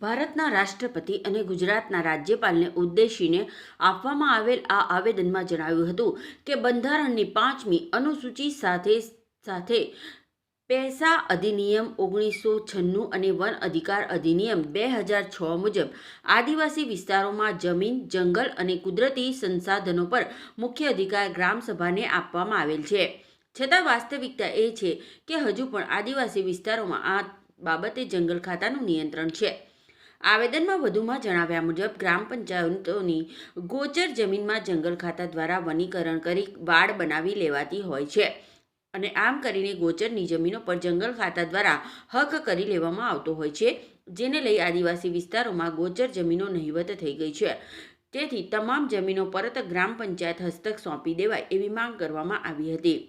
ભારતના રાષ્ટ્રપતિ અને ગુજરાતના રાજ્યપાલને ઉદ્દેશીને આપવામાં આવેલ આ આવેદનમાં જણાવ્યું હતું કે બંધારણની 5મી અનુસૂચિ સાથે પૈસા અધિનિયમ 1996 અને વન અધિકાર અધિનિયમ 2006 મુજબ આદિવાસી વિસ્તારોમાં જમીન, જંગલ અને કુદરતી સંસાધનો પર મુખ્ય અધિકાર ગ્રામસભાને આપવામાં આવેલ છે. છતાં વાસ્તવિકતા એ છે કે હજુ પણ આદિવાસી વિસ્તારોમાં આ બાબતે જંગલ ખાતાનું નિયંત્રણ છે. આવેદનમાં વધુમાં જણાવ્યા મુજબ ગ્રામ પંચાયતોની ગોચર જમીનમાં જંગલ ખાતા દ્વારા વનીકરણ કરી વાડ બનાવી લેવાતી હોય છે અને આમ કરીને ગોચરની જમીનો પર જંગલ ખાતા દ્વારા હક કરી લેવામાં આવતો હોય છે, જેને લઈ આદિવાસી વિસ્તારોમાં ગોચર જમીનો નહિવત થઈ ગઈ છે. તેથી તમામ જમીનો પરત ગ્રામ પંચાયત હસ્તક સોંપી દેવાય એવી માંગ કરવામાં આવી હતી.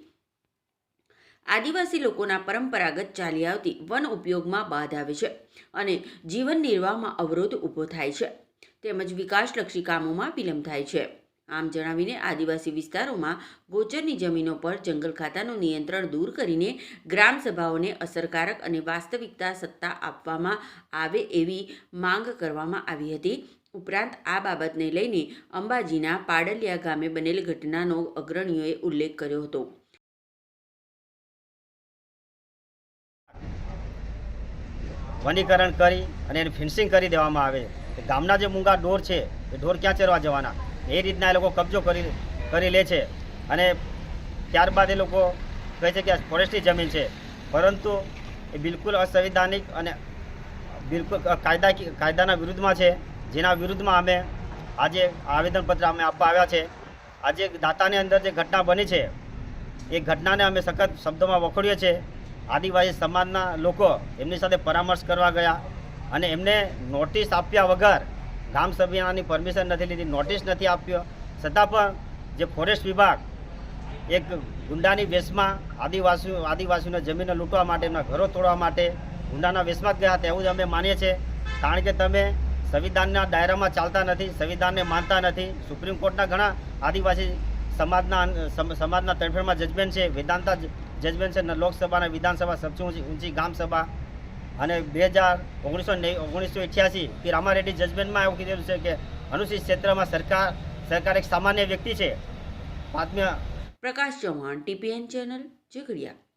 આદિવાસી લોકોના પરંપરાગત ચાલી આવતી વન ઉપયોગમાં બાધા આવે છે અને જીવન નિર્વાહમાં અવરોધ ઊભો થાય છે, તેમજ વિકાસલક્ષી કામોમાં વિલંબ થાય છે. આમ જણાવીને આદિવાસી વિસ્તારોમાં ગોચરની જમીનો પર જંગલ ખાતાનું નિયંત્રણ દૂર કરીને ગ્રામસભાઓને અસરકારક અને વાસ્તવિકતા સત્તા આપવામાં આવે એવી માંગ કરવામાં આવી હતી. ઉપરાંત આ બાબતને લઈને અંબાજીના પાડલિયા ગામે બનેલ ઘટનાનો અગ્રણીઓએ ઉલ્લેખ કર્યો હતો. વનીકરણ કરી અને એને ફિન્સિંગ કરી દેવામાં આવે કે ગામના જે મૂંગા ઢોર છે એ ઢોર ક્યાં ચરવા જવાના, એ રીતના એ લોકો કબજો કરી લે છે. અને ત્યારબાદ એ લોકો કહે છે કે આ ફોરેસ્ટની જમીન છે, પરંતુ એ બિલકુલ અસંવિધાનિક અને બિલકુલ કાયદાના વિરુદ્ધમાં છે, જેના વિરુદ્ધમાં અમે આજે આવેદનપત્ર અમે આપવા આવ્યા છે. આજે દાંતાની અંદર જે ઘટના બની છે એ ઘટનાને અમે સખત શબ્દોમાં વખોડીએ છીએ. આદિવાસી સમાજના લોકો એમની સાથે પરામર્શ કરવા ગયા અને એમને નોટિસ આપ્યા વગર, ગ્રામસભાની પરમિશન નથી લીધી, નોટિસ નથી આપ્યો, છતાં પણ જે ફોરેસ્ટ વિભાગ એક ગુંડાની વેશમાં આદિવાસીઓને જમીનો લૂંટવા માટે, એમના ઘરો તોડવા માટે ગુંડાના વેશમાં જ ગયા હતા એવું જ અમે માનીએ છીએ. કારણ કે તમે સંવિધાનના દાયરામાં ચાલતા નથી, સંવિધાનને માનતા નથી. સુપ્રીમ કોર્ટના ઘણા આદિવાસી સમાજના તરફેણમાં જજમેન્ટ છે, વેદાંતા જજમેન્ટ છે, લોકસભાના વિધાનસભા સબથી ઊંચી ગ્રામસભા, અને 1988 કે રામારેડ્ડી જજમેન્ટમાં એવું કીધેલું છે કે અનુસૂચિત ક્ષેત્રમાં સરકાર એક સામાન્ય વ્યક્તિ છે. પ્રકાશ ચૌહાણ, TPN ચેનલ, ઝઘડિયા.